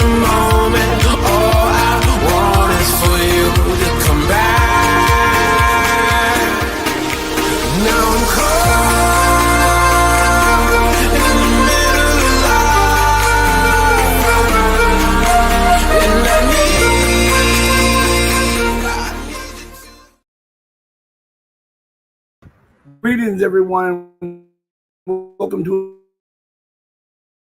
the moment. All I want is for you to come back. Now I'm caught in the middle of life, and I need. Greetings, everyone. Welcome to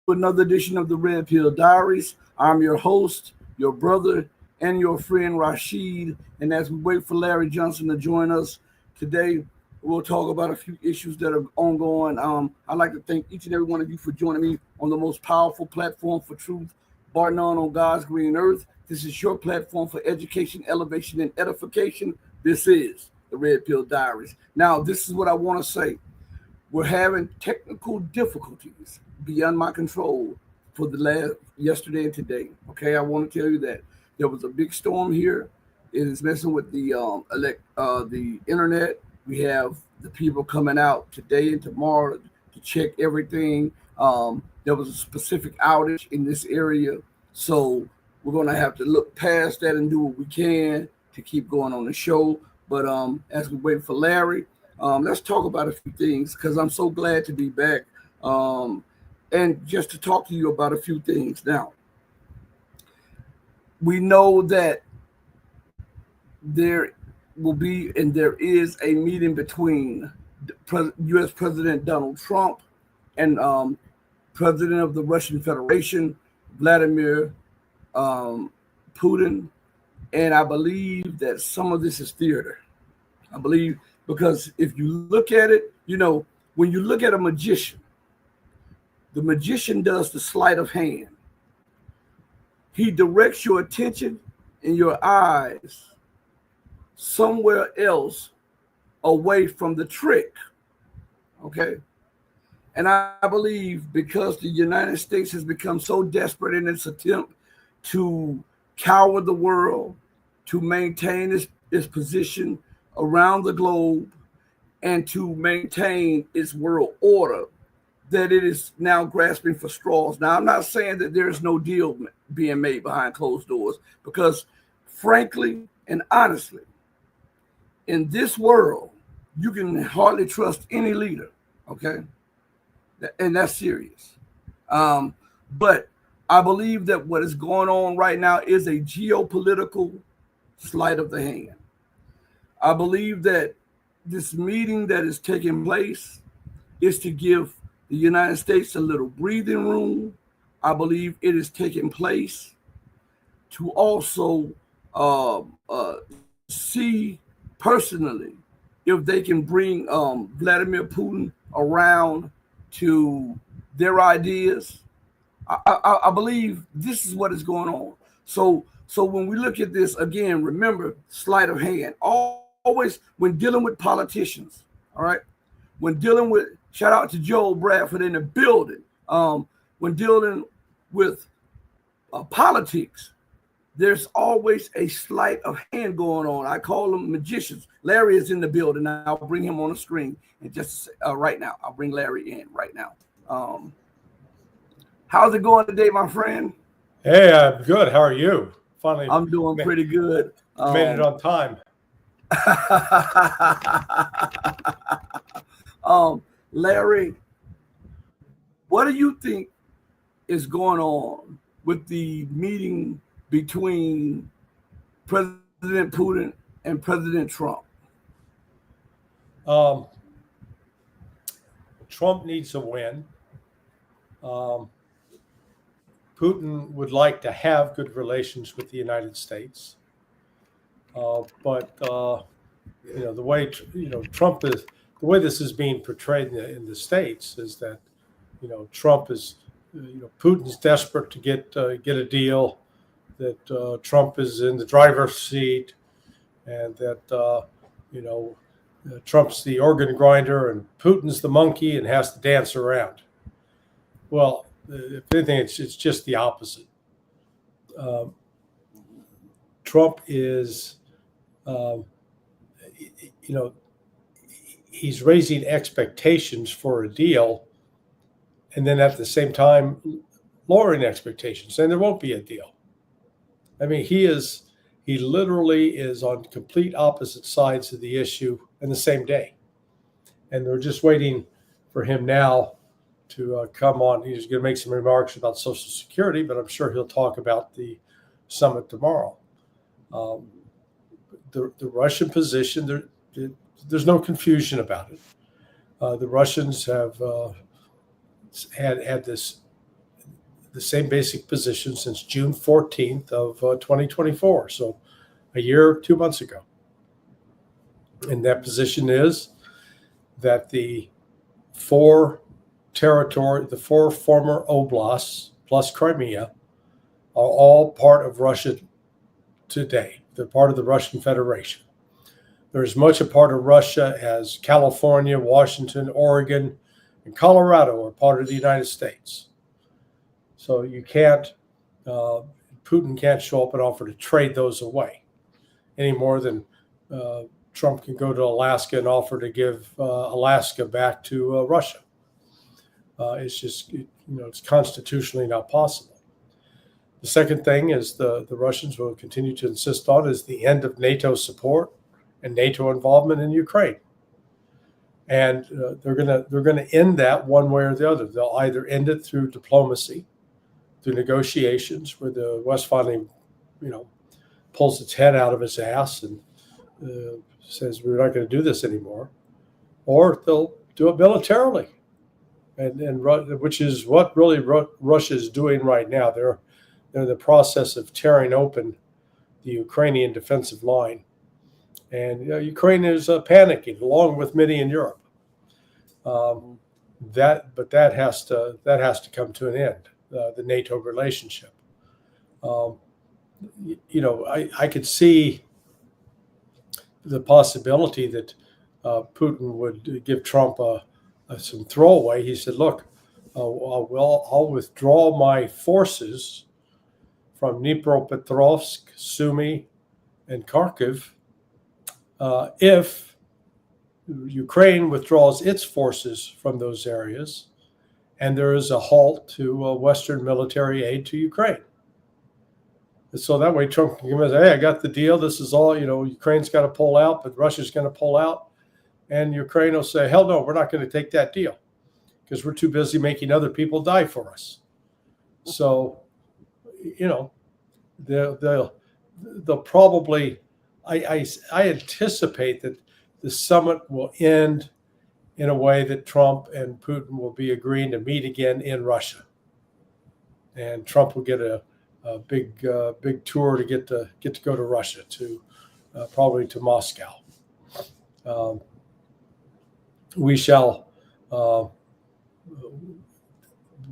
another edition of the Red Pill Diaries. I'm your host, your brother, and your friend Rashid. And as we wait for Larry Johnson to join us today, we'll talk about a few issues that are ongoing. I'd like to thank each and every one of you for joining me on the most powerful platform for truth, bar none, on God's green earth. This is your platform for education, elevation, and edification. This is the Red Pill Diaries. Now, this is what I want to say. We're having technical difficulties beyond my control for the yesterday and today. Okay, I want to tell you that there was a big storm here. It is messing with the internet. We have the people coming out today and tomorrow to check everything. There was a specific outage in this area, so we're going to have to look past that and do what we can to keep going on the show. But as we wait for Larry, let's talk about a few things, because I'm so glad to be back, and just to talk to you about a few things. Now, we know that there will be and there is a meeting between U.S. President Donald Trump and President of the Russian Federation, Vladimir Putin, and I believe that some of this is theater. I believe, because if you look at it, when you look at a magician, the magician does the sleight of hand. He directs your attention and your eyes somewhere else away from the trick. Okay? And I believe because the United States has become so desperate in its attempt to cower the world, to maintain its position around the globe, and to maintain its world order, that it is now grasping for straws. Now, I'm not saying that there is no deal being made behind closed doors, because frankly and honestly, in this world, you can hardly trust any leader, okay? And that's serious. But I believe that what is going on right now is a geopolitical sleight of the hand. I believe that this meeting that is taking place is to give the United States a little breathing room. I believe it is taking place to also see personally if they can bring Vladimir Putin around to their ideas. I believe this is what is going on. So when we look at this again, remember, sleight of hand. Always when dealing with politicians, all right? When dealing with, shout out to Joel Bradford in the building, when dealing with politics, there's always a sleight of hand going on. I call them magicians. Larry is in the building. I'll bring him on the screen and just right now. I'll bring Larry in right now. How's it going today, my friend? Hey, I'm good. How are you? Finally, I'm doing pretty good. Made it on time. Larry, what do you think is going on with the meeting between President Putin and President Trump? Trump needs a win. Putin would like to have good relations with the United States, but the way Trump is, the way this is being portrayed in the States is that Trump is, Putin's desperate to get a deal, that Trump is in the driver's seat, and that Trump's the organ grinder and Putin's the monkey and has to dance around. Well, if anything, it's just the opposite. Trump is, he's raising expectations for a deal, and then at the same time lowering expectations, and there won't be a deal. I mean, he literally is on complete opposite sides of the issue in the same day. And they're just waiting for him now to come on. He's going to make some remarks about Social Security, but I'm sure he'll talk about the summit tomorrow. The Russian position, there's no confusion about it. The Russians have had the same basic position since June 14th of 2024, so a year, 2 months ago. And that position is that the four former oblasts plus Crimea are all part of Russia today. They're part of the Russian Federation. They're as much a part of Russia as California, Washington, Oregon, and Colorado are part of the United States. So you can't, Putin can't show up and offer to trade those away any more than Trump can go to Alaska and offer to give Alaska back to Russia. It's just, it's constitutionally not possible. The second thing is the Russians will continue to insist on is the end of NATO support and NATO involvement in Ukraine. And they're gonna end that one way or the other. They'll either end it through diplomacy, through negotiations, where the West finally, pulls its head out of its ass and says we're not going to do this anymore, or they'll do it militarily, and which is what really Russia is doing right now. They're in the process of tearing open the Ukrainian defensive line, and Ukraine is panicking, along with many in Europe. That has to come to an end. The NATO relationship. I could see the possibility that Putin would give Trump some throwaway. He said, "Look, I'll withdraw my forces from Dnipropetrovsk, Sumy, and Kharkiv if Ukraine withdraws its forces from those areas, and there is a halt to Western military aid to Ukraine." And so that way Trump can come and say, "Hey, I got the deal. This is all, Ukraine's got to pull out, but Russia's going to pull out." And Ukraine will say, "Hell no, we're not going to take that deal because we're too busy making other people die for us." So, they'll probably, I anticipate that the summit will end in a way that Trump and Putin will be agreeing to meet again in Russia, and Trump will get a big tour to get to go to Russia, to probably to Moscow. We shall,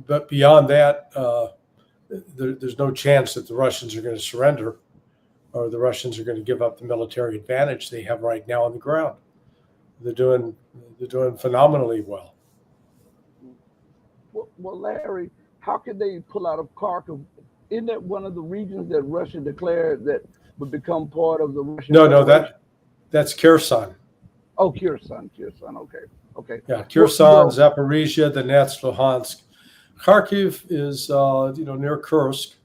but beyond that, there's no chance that the Russians are going to surrender, or the Russians are going to give up the military advantage they have right now on the ground. They're doing phenomenally well. Well, Larry, how could they pull out of Kharkiv? Isn't that one of the regions that Russia declared that would become part of the Russian? No, that's Kherson. Oh, Kherson. Okay. Yeah, Kherson, Zaporizhia, Donetsk, Luhansk. Kharkiv is near Kursk,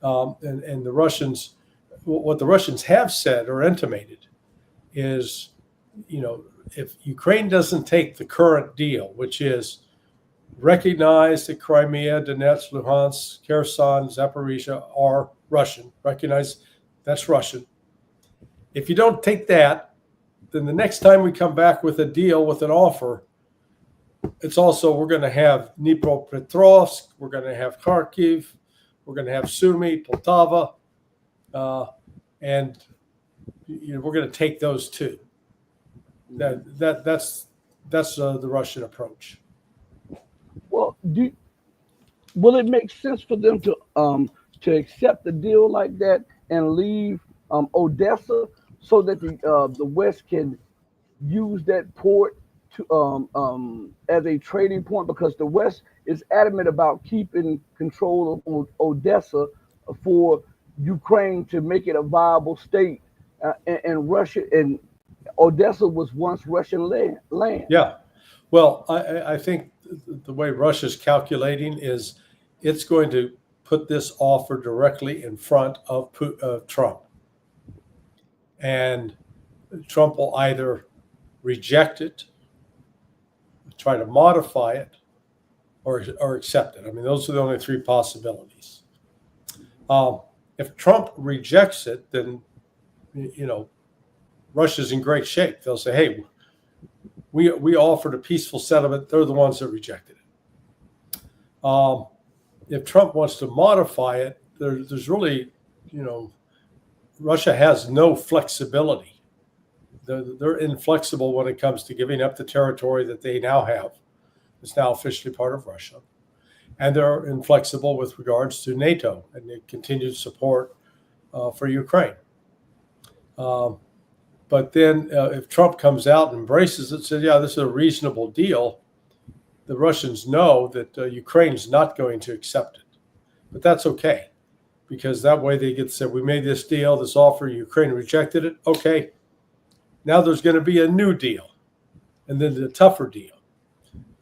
and the Russians. What the Russians have said or intimated is, if Ukraine doesn't take the current deal, which is recognize that Crimea, Donetsk, Luhansk, Kherson, Zaporizhia are Russian, recognize that's Russian. If you don't take that, then the next time we come back with a deal, with an offer, it's also, we're going to have Dnipropetrovsk, we're going to have Kharkiv, we're going to have Sumy, Poltava, and we're going to take those too. That's the Russian approach. Well, will it make sense for them to accept a deal like that and leave Odessa, so that the West can use that port to as a trading point? Because the West is adamant about keeping control of Odessa for Ukraine to make it a viable state, and Russia and Odessa was once Russian land. Yeah, well, I think the way Russia's calculating is it's going to put this offer directly in front of Trump. And Trump will either reject it, try to modify it, or accept it. I mean, those are the only three possibilities. If Trump rejects it, then, Russia's in great shape. They'll say, hey, we offered a peaceful settlement. They're the ones that rejected it. If Trump wants to modify it, there's really, Russia has no flexibility. They're inflexible when it comes to giving up the territory that they now have. It's now officially part of Russia. And they're inflexible with regards to NATO and the continued support for Ukraine. But then if Trump comes out and embraces it, says, yeah, this is a reasonable deal, the Russians know that Ukraine's not going to accept it. But that's okay, because that way they get to say, we made this deal, this offer, Ukraine rejected it. Okay, now there's going to be a new deal, and then the tougher deal.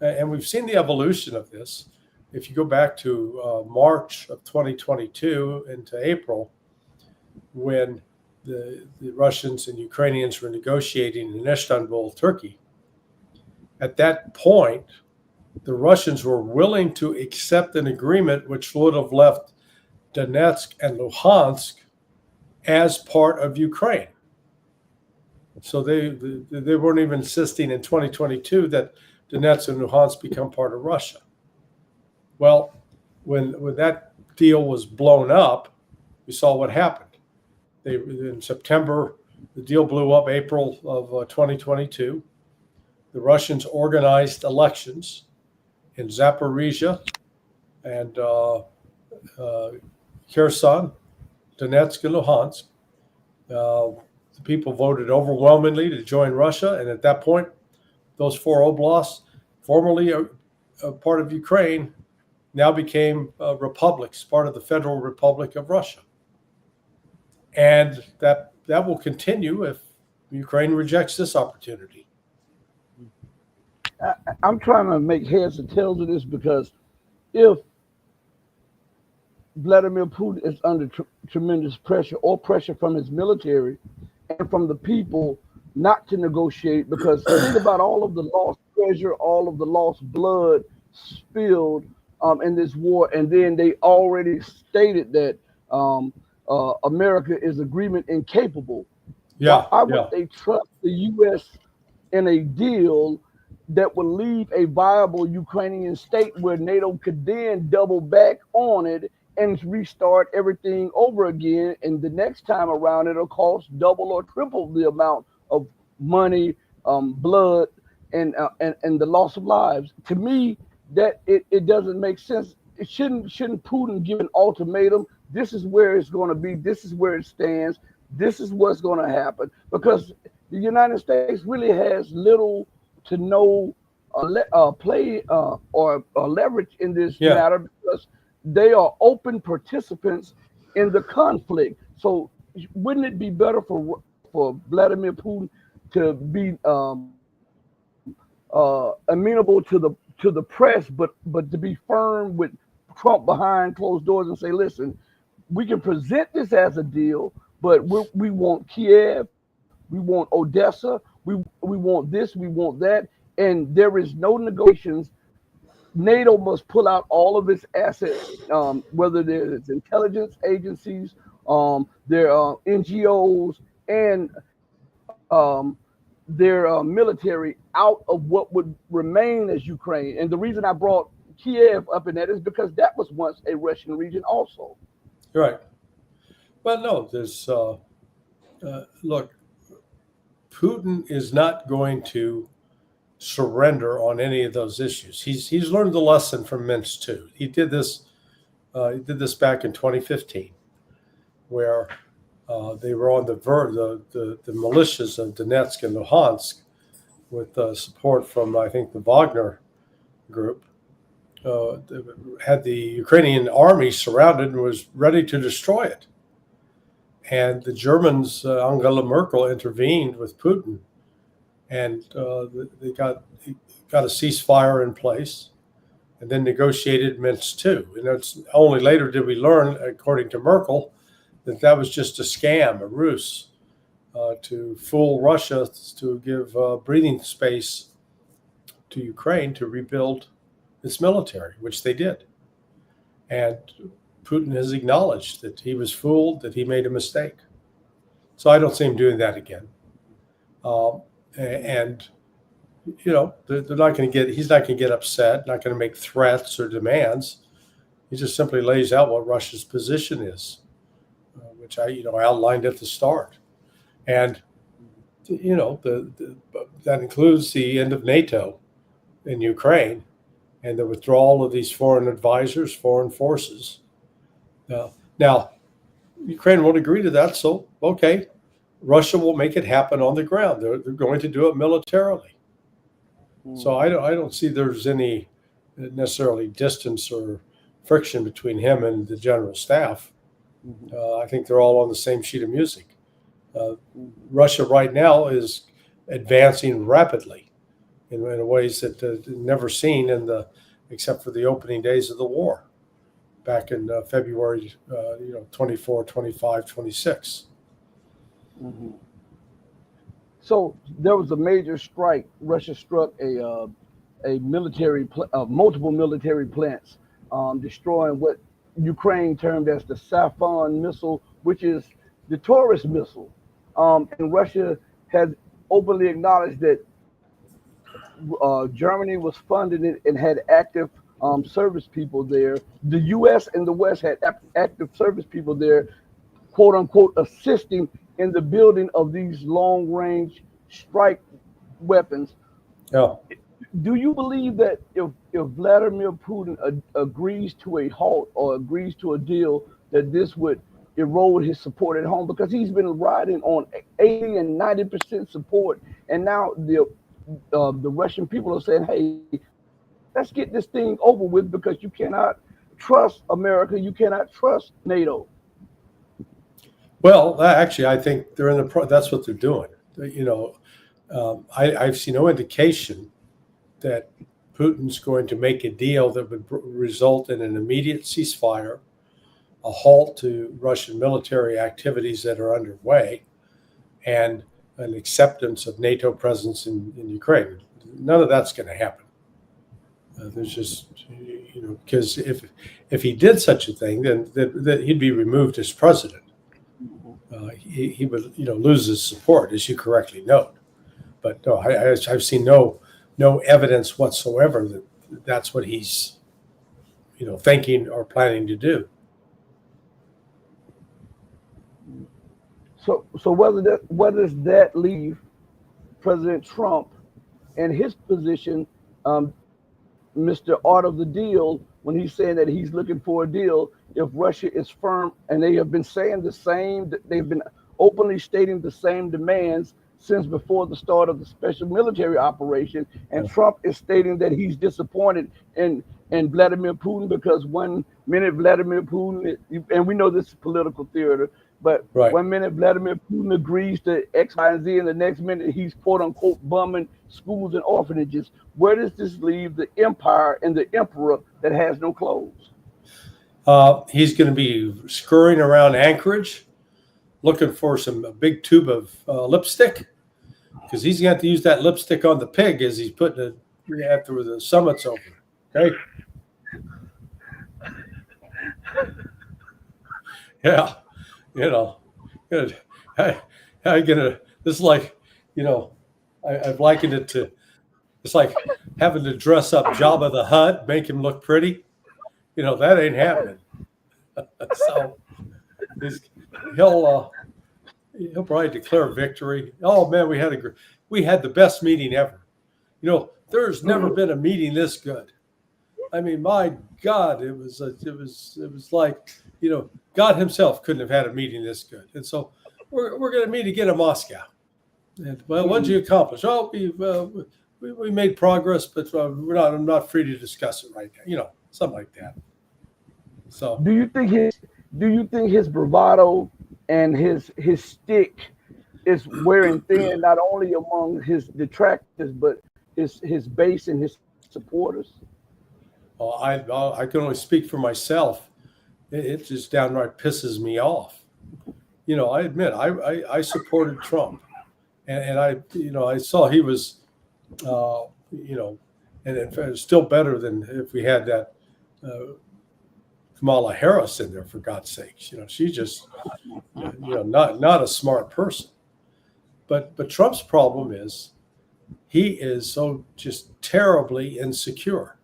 And we've seen the evolution of this. If you go back to March of 2022 into April, when the Russians and Ukrainians were negotiating in Istanbul, Turkey, at that point, the Russians were willing to accept an agreement which would have left Donetsk and Luhansk as part of Ukraine. So they weren't even insisting in 2022 that Donetsk and Luhansk become part of Russia. Well, when that deal was blown up, we saw what happened. In September, the deal blew up. April of 2022, the Russians organized elections in Zaporizhia and Kherson, Donetsk, and Luhansk. The people voted overwhelmingly to join Russia, and at that point, those four oblasts, formerly a part of Ukraine, now became republics, part of the Federal Republic of Russia. And that will continue if Ukraine rejects this opportunity. I'm trying to make heads or tails of this, because if Vladimir Putin is under tremendous pressure, or pressure from his military and from the people not to negotiate, because think about all of the lost treasure, all of the lost blood spilled in this war, and then they already stated that America is agreement incapable. Yeah. Why would they trust the U.S. in a deal that would leave a viable Ukrainian state where NATO could then double back on it and restart everything over again? And the next time around, it'll cost double or triple the amount of money, blood, and the loss of lives. To me, that it doesn't make sense. It shouldn't Putin give an ultimatum? This is where it's going to be. This is where it stands. This is what's going to happen, because the United States really has little to no play or leverage in this matter, because they are open participants in the conflict. So wouldn't it be better for Vladimir Putin to be amenable to the press, but to be firm with Trump behind closed doors and say, listen, we can present this as a deal, but we want Kiev, we want Odessa, we want this, we want that, and there is no negotiations. NATO must pull out all of its assets, whether it's intelligence agencies, their NGOs, and their military out of what would remain as Ukraine. And the reason I brought Kiev up in that is because that was once a Russian region also. Right. Well, no, there's, look, Putin is not going to surrender on any of those issues. He's learned the lesson from Minsk too. He did this back in 2015, where they were on the militias of Donetsk and Luhansk with support from, I think, the Wagner group, had the Ukrainian army surrounded and was ready to destroy it. And the Germans, Angela Merkel, intervened with Putin, and they got a ceasefire in place. and then negotiated Minsk II. And it's only later did we learn, according to Merkel, that was just a scam, a ruse, to fool Russia to give breathing space to Ukraine to rebuild its military, which they did. And Putin has acknowledged that he was fooled, that he made a mistake. So I don't see him doing that again. And they're not going to get. He's not going to get upset. Not going to make threats or demands. He just simply lays out what Russia's position is, which I outlined at the start, and that includes the end of NATO in Ukraine and the withdrawal of these foreign advisors, foreign forces. Now, Ukraine won't agree to that, so okay, Russia will make it happen on the ground. They're going to do it militarily. So I don't see there's any necessarily distance or friction between him and the general staff. I think they're all on the same sheet of music. Russia right now is advancing rapidly in ways that never seen except for the opening days of the war back in February 24, 25, 26. Mm-hmm. So there was a major strike. Russia struck a multiple military plants, destroying what Ukraine termed as the Safon missile, which is the Taurus missile. And Russia has openly acknowledged that Germany was funding it and had active service people there. The U.S. and the West had active service people there, quote unquote, assisting in the building of these long-range strike weapons. Yeah. Do you believe that if Vladimir Putin agrees to a halt or agrees to a deal, that this would erode his support at home? Because he's been riding on 80 and 90% support, and now the Russian people are saying, "Hey, let's get this thing over with," because you cannot trust America, you cannot trust NATO. Well, actually, I think they're that's what they're doing. I've seen no indication that Putin's going to make a deal that would result in an immediate ceasefire, a halt to Russian military activities that are underway, and an acceptance of NATO presence in Ukraine. None of that's going to happen. There's just, because if he did such a thing, then he'd be removed as president. He would, lose his support, as you correctly note. But no, I've seen no evidence whatsoever that that's what he's, thinking or planning to do. So where does that leave President Trump and his position, Mr. Art of the Deal, when he's saying that he's looking for a deal? If Russia is firm, and they have been saying the same, they've been openly stating the same demands since before the start of the special military operation, and Trump is stating that he's disappointed in Vladimir Putin, because one minute Vladimir Putin, and we know this is political theater, but right. One minute Vladimir Putin agrees to X, Y, and Z, and the next minute he's quote unquote bumming schools and orphanages. Where does this leave the empire and the emperor that has no clothes? He's going to be scurrying around Anchorage looking for a big tube of lipstick, because he's going to have to use that lipstick on the pig as he's putting it after the summit's over. Okay. Yeah. Good. This is like, I've likened it to, it's like having to dress up Jabba the Hutt, make him look pretty. That ain't happening. So he'll probably declare victory. Oh man, we had the best meeting ever. There's never been a meeting this good. I mean, my God, it was like, God himself couldn't have had a meeting this good. And so we're going to meet again in Moscow. And well, what did you accomplish? Oh, we made progress, but I'm not free to discuss it right now. Something like that. So do you think his bravado and his stick is wearing thin, not only among his detractors, but his base and his supporters? I can only speak for myself. It just downright pisses me off. I admit I supported Trump, and I saw he was, and in fact, it's still better than if we had that Kamala Harris in there, for God's sakes. She's just, not a smart person. But Trump's problem is he is so just terribly insecure.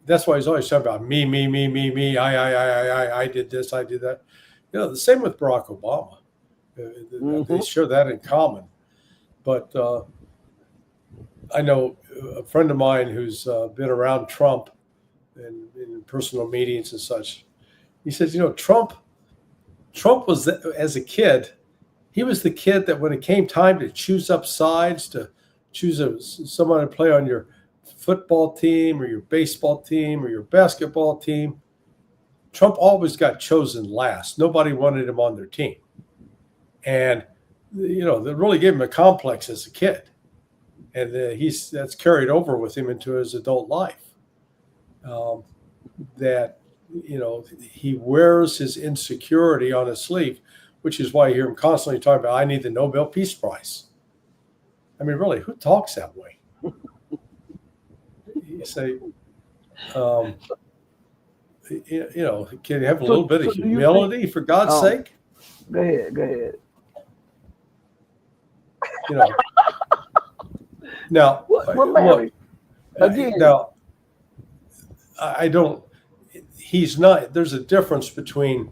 That's why he's always talking about me, me, me, me, me. I did this, I did that. The same with Barack Obama. They share that in common. But I know a friend of mine who's been around Trump and in personal meetings and such. He says, Trump was, as a kid, he was the kid that when it came time to choose up sides, to choose someone to play on your football team or your baseball team or your basketball team, Trump always got chosen last. Nobody wanted him on their team. And, they really gave him a complex as a kid. And that's carried over with him into his adult life. That, he wears his insecurity on his sleeve, which is why you hear him constantly talking about, I need the Nobel Peace Prize. I mean, really, who talks that way? You say, can you have a little bit of humility, for God's sake? Go ahead. Now, Larry, again. Now, I don't. He's not. There's a difference between,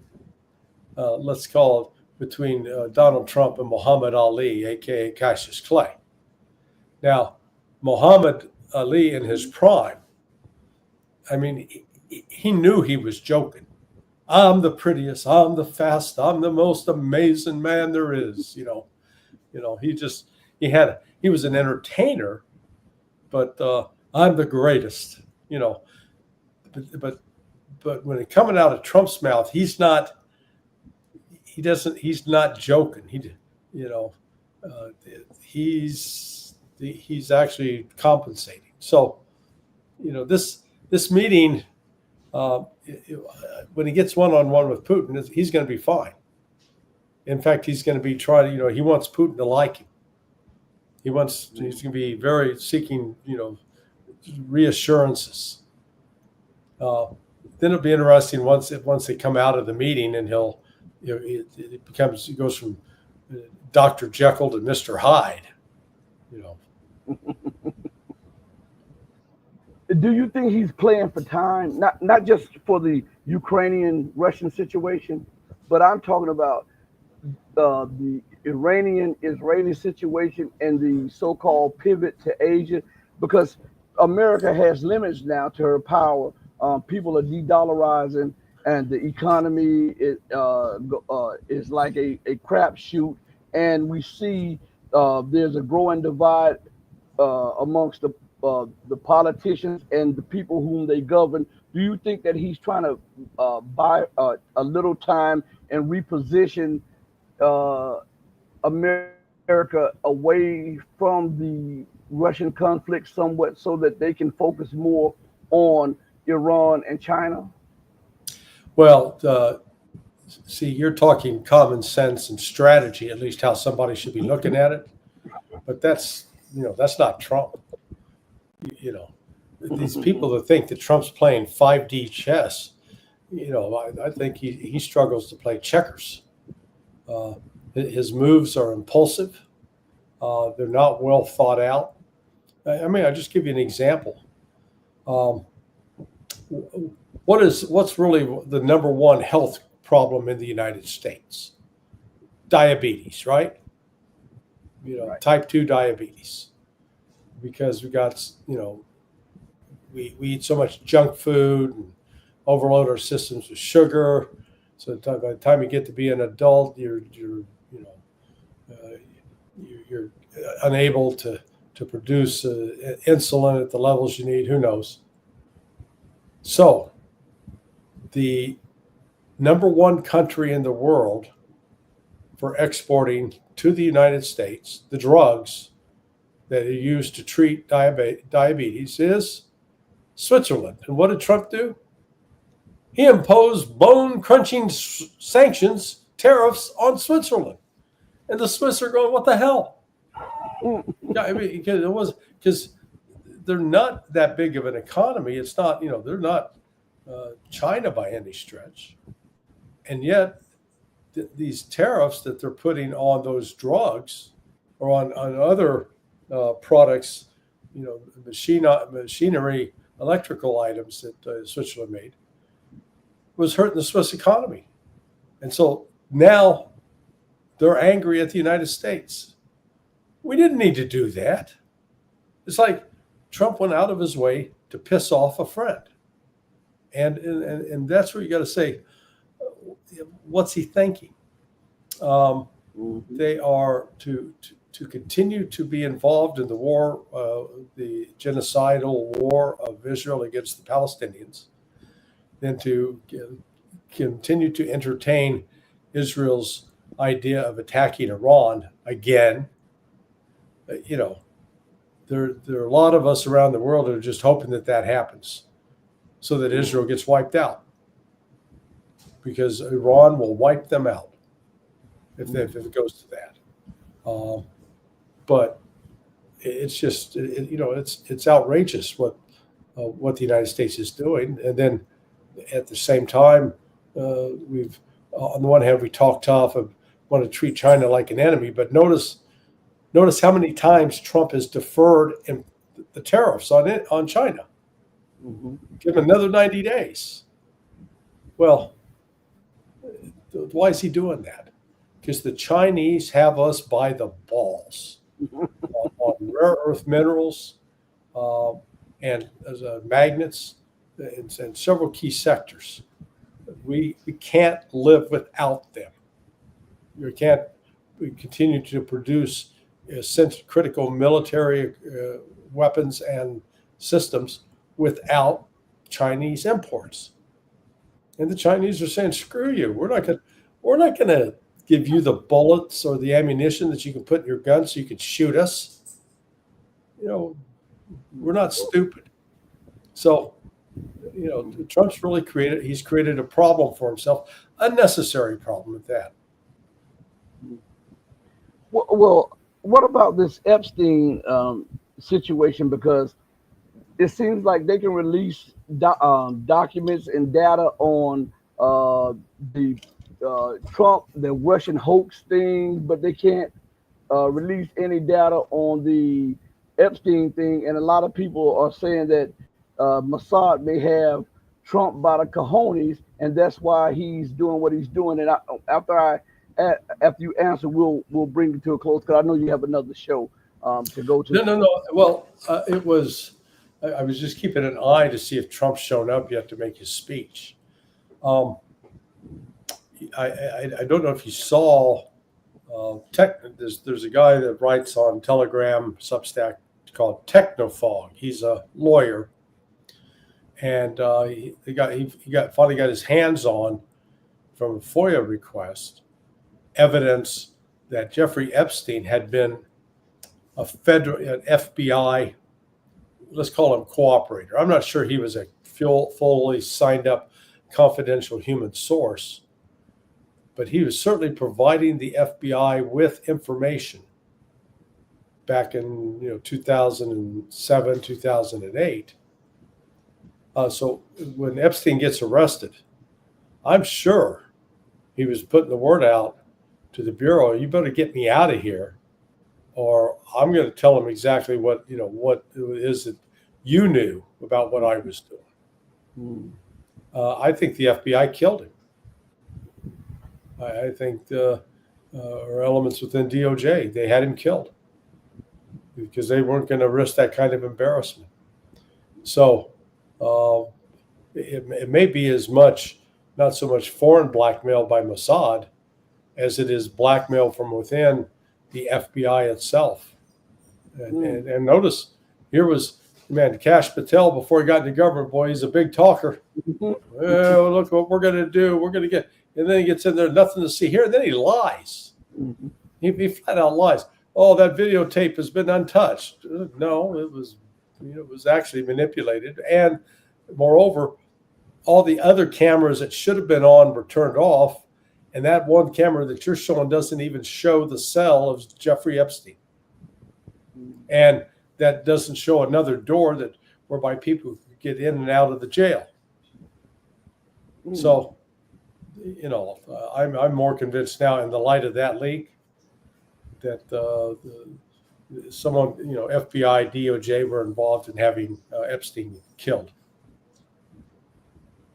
let's call it, between Donald Trump and Muhammad Ali, aka Cassius Clay. Now, Muhammad Ali in his prime, I mean, he knew he was joking. I'm the prettiest, I'm the fastest, I'm the most amazing man there is. He was an entertainer, but I'm the greatest. But when it coming out of Trump's mouth, he's not joking. He's actually compensating. So, this meeting, when he gets one-on-one with Putin, he's going to be fine. In fact, he's going to be trying to, he wants Putin to like him. He's going to be very seeking, reassurances. Then it'll be interesting once they come out of the meeting, and it goes from Dr. Jekyll to Mr. Hyde. Do you think he's playing for time? Not just for the Ukrainian-Russian situation, but I'm talking about the Iranian-Israeli situation and the so-called pivot to Asia, because America has limits now to her power. People are de-dollarizing, and the economy is like a crapshoot, and we see there's a growing divide amongst the politicians and the people whom they govern. Do you think that he's trying to buy a little time and reposition America away from the Russian conflict somewhat, so that they can focus more on Iran and China? Well, see, you're talking common sense and strategy, at least how somebody should be looking at it. But that's not Trump. These people that think that Trump's playing 5D chess, I think he struggles to play checkers. His moves are impulsive. They're not well thought out. I'll just give you an example. What's really the number one health problem in the United States? Diabetes, right? Right. Type 2 diabetes. Because we got, we eat so much junk food and overload our systems with sugar. So by the time you get to be an adult, you're unable to produce insulin at the levels you need. Who knows? So the number one country in the world for exporting to the United States the drugs that are used to treat diabetes is Switzerland. And what did Trump do? He imposed bone-crunching sanctions, tariffs on Switzerland. And the Swiss are going, what the hell? Yeah, I mean, because they're not that big of an economy. It's not, they're not China by any stretch. And yet, these tariffs that they're putting on those drugs or on other products, machinery, electrical items that Switzerland made, was hurting the Swiss economy. And so now they're angry at the United States. We didn't need to do that. It's like Trump went out of his way to piss off a friend. And that's where you got to say, what's he thinking? They are to continue to be involved in the war, the genocidal war of Israel against the Palestinians, then to continue to entertain Israel's idea of attacking Iran again. There are a lot of us around the world that are just hoping that happens so that Israel gets wiped out, because Iran will wipe them out if it goes to that. But it's just, it's outrageous what the United States is doing. And then at the same time, we've, on the one hand, we talk tough and want to treat China like an enemy, but notice how many times Trump has deferred in the tariffs on China. Give him another 90 days. Well, why is he doing that? Because the Chinese have us by the balls on rare earth minerals and as magnets and several key sectors. We can't live without them. We continue to produce critical military weapons and systems without Chinese imports. And the Chinese are saying, screw you. We're not going to give you the bullets or the ammunition that you can put in your gun so you can shoot us. We're not stupid. So, Trump's really created a problem for himself, unnecessary problem at that. Well, what about this Epstein situation? Because it seems like they can release documents and data on the Trump, the Russian hoax thing, but they can't release any data on the Epstein thing. And a lot of people are saying that Mossad may have Trump by the cojones, and that's why he's doing what he's doing. And after you answer, we'll bring it to a close, because I know you have another show to go to. No. Well, it was. I was just keeping an eye to see if Trump's shown up yet to make his speech. I don't know if you saw. There's a guy that writes on Telegram Substack called Technofog. He's a lawyer, and he finally got his hands on, from a FOIA request, evidence that Jeffrey Epstein had been an FBI, let's call him cooperator. I'm not sure he was a fully signed up confidential human source, but he was certainly providing the FBI with information back in 2007, 2008. So when Epstein gets arrested, I'm sure he was putting the word out to the Bureau, you better get me out of here, or I'm going to tell them exactly what it is that you knew about what I was doing. I think the FBI killed him. I think or elements within DOJ, they had him killed because they weren't going to risk that kind of embarrassment. So it may be not so much foreign blackmail by Mossad as it is blackmail from within the FBI itself. And notice, here was, Kash Patel, before he got into government, boy, he's a big talker. Well, look what we're going to do. We're going to get, and then he gets in there, nothing to see here. And then he lies. He flat out lies. Oh, that videotape has been untouched. No, it was was actually manipulated. And moreover, all the other cameras that should have been on were turned off. And that one camera that you're showing doesn't even show the cell of Jeffrey Epstein. And that doesn't show another door that whereby people could get in and out of the jail. So, I'm more convinced now in the light of that leak that someone, FBI, DOJ were involved in having Epstein killed.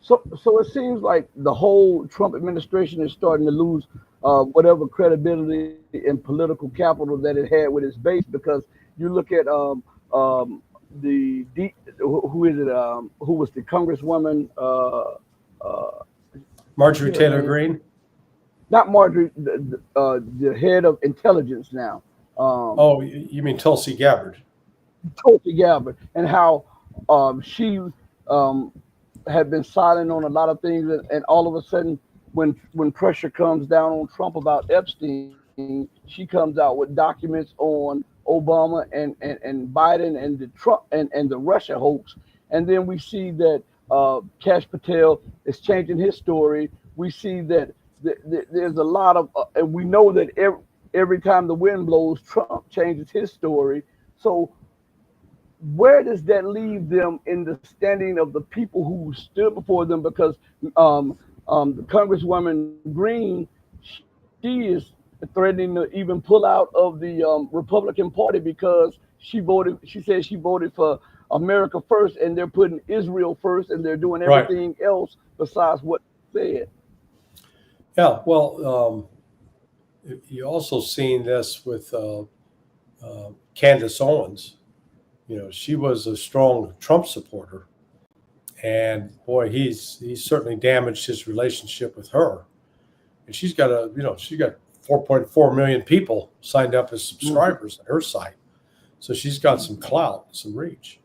So it seems like the whole Trump administration is starting to lose whatever credibility and political capital that it had with its base, because you look at who was the Congresswoman Marjorie Taylor Greene? Not Marjorie, the head of intelligence now. You mean Tulsi Gabbard? Tulsi Gabbard, and how she had been silent on a lot of things, and all of a sudden, when pressure comes down on Trump about Epstein, she comes out with documents on Obama and Biden and the Trump and the Russia hoax. And then we see that Kash Patel is changing his story. We see that there's a lot of, and we know that every time the wind blows, Trump changes his story. So where does that leave them in the standing of the people who stood before them? Because the Congresswoman Greene, she is threatening to even pull out of the Republican Party because she said she voted for America first, and they're putting Israel first, and they're doing everything else besides what they said. Yeah, well, you also seen this with Candace Owens. She was a strong Trump supporter, and boy, he's certainly damaged his relationship with her. And she's got 4.4 million people signed up as subscribers on her site, so she's got some clout, some reach.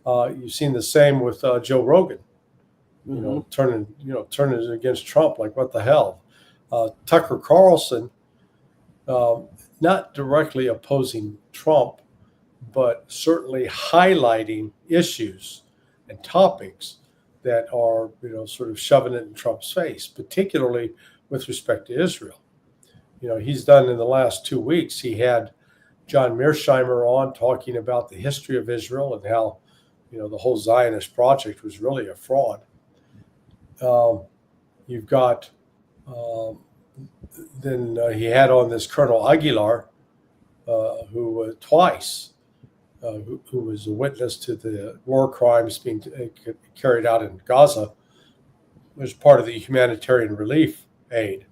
You've seen the same with Joe Rogan, turning against Trump, like what the hell. Tucker Carlson, not directly opposing Trump, but certainly highlighting issues and topics that are, sort of shoving it in Trump's face, particularly with respect to Israel. He's done in the last 2 weeks, he had John Mearsheimer on talking about the history of Israel and how, the whole Zionist project was really a fraud. You've got, then he had on this Colonel Aguilar, who twice, who was a witness to the war crimes being carried out in Gaza, was part of the humanitarian relief aid.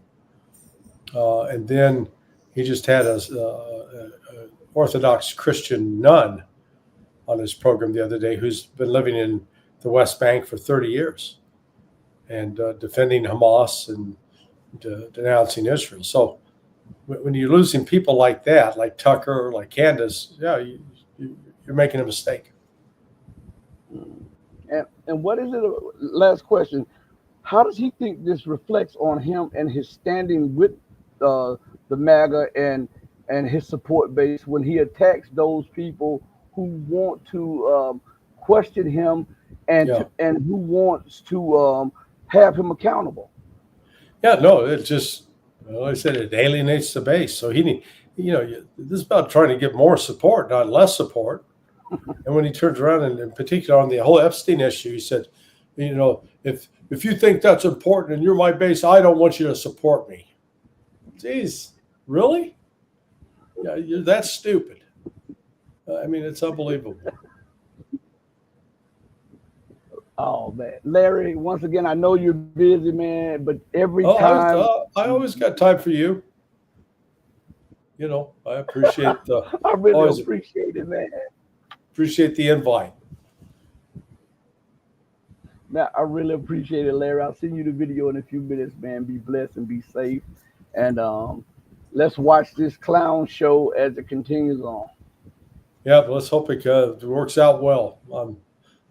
And then he just had a Orthodox Christian nun on his program the other day who's been living in the West Bank for 30 years and defending Hamas and denouncing Israel. So when you're losing people like that, like Tucker, like Candace, you're making a mistake. And what is it? Last question. How does he think this reflects on him and his standing with the MAGA and his support base when he attacks those people who want to question him and who wants to have him accountable? Yeah, no, it just, like I said, it alienates the base. So this is about trying to get more support, not less support. And when he turns around, and in particular on the whole Epstein issue, he said, if you think that's important and you're my base, I don't want you to support me. Jeez, really? Yeah, you're that stupid. It's unbelievable. Oh man, Larry, once again, I know you're busy, man, but every time I always got time for you. I appreciate I really appreciate it, man. Appreciate the invite. Man, I really appreciate it, Larry. I'll send you the video in a few minutes, man. Be blessed and be safe. And let's watch this clown show as it continues on. Yeah, but let's hope it works out well.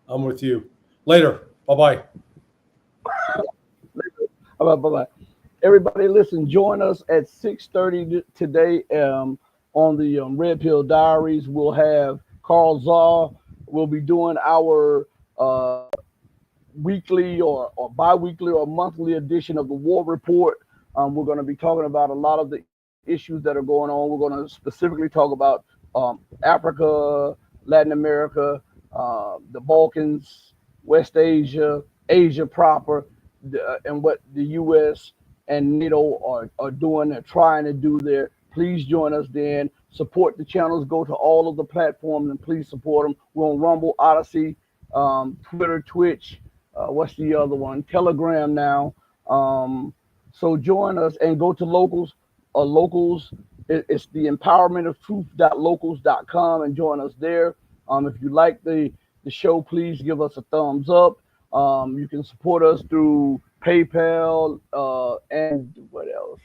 I'm with you. Later. Bye-bye. Bye-bye. Everybody, listen, join us at 6:30 today on the Red Pill Diaries. We'll have Carl Zaw We'll be doing our weekly or bi-weekly or monthly edition of the War Report. We're going to be talking about a lot of the issues that are going on. We're going to specifically talk about Africa, Latin America, the Balkans, West Asia, Asia proper, and what the U.S. and NATO are doing and trying to do there. Please join us then. Support the channels. Go to all of the platforms and please support them. We're on Rumble, Odyssey, Twitter, Twitch. What's the other one? Telegram now. So join us and go to Locals. Locals, it's the empowerment of truth.locals.com and join us there. If you like the show, please give us a thumbs up. You can support us through PayPal and what else?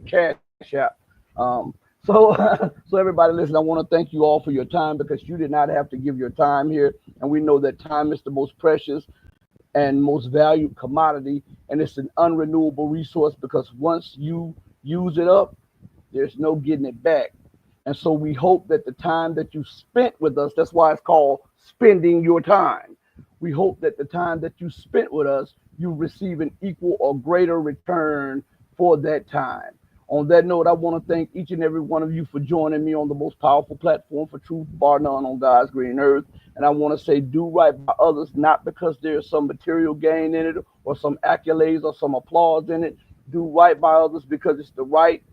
Cash App. So everybody, listen, I want to thank you all for your time because you did not have to give your time here. And we know that time is the most precious and most valued commodity. And it's an unrenewable resource because once you use it up, there's no getting it back. And so we hope that the time that you spent with us, that's why it's called spending your time. We hope that the time that you spent with us, you receive an equal or greater return for that time. On that note, I want to thank each and every one of you for joining me on the most powerful platform for truth, bar none, on God's green earth. And I want to say do right by others, not because there's some material gain in it or some accolades or some applause in it. Do right by others because it's the right,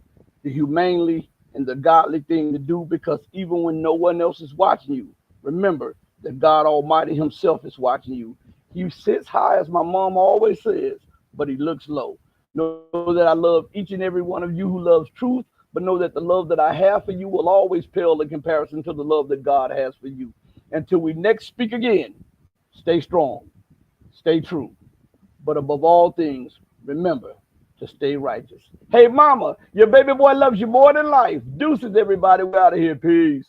the humanely, and the godly thing to do, because even when no one else is watching you, remember that God Almighty himself is watching you. He sits high, as my mom always says, but he looks low. Know that I love each and every one of you who loves truth, but know that the love that I have for you will always pale in comparison to the love that God has for you. Until we next speak again, stay strong, stay true, but above all things, remember to stay righteous. Hey, mama, your baby boy loves you more than life. Deuces, everybody. We're out of here. Peace.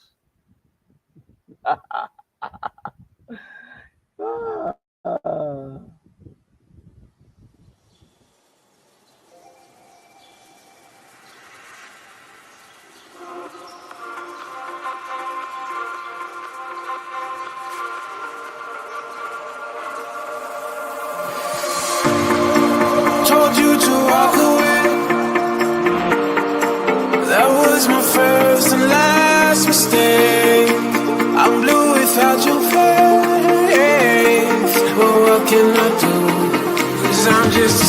Told you to walk away. That was my first and last mistake. I'm blue without your face. But what can I do? 'Cause I'm just a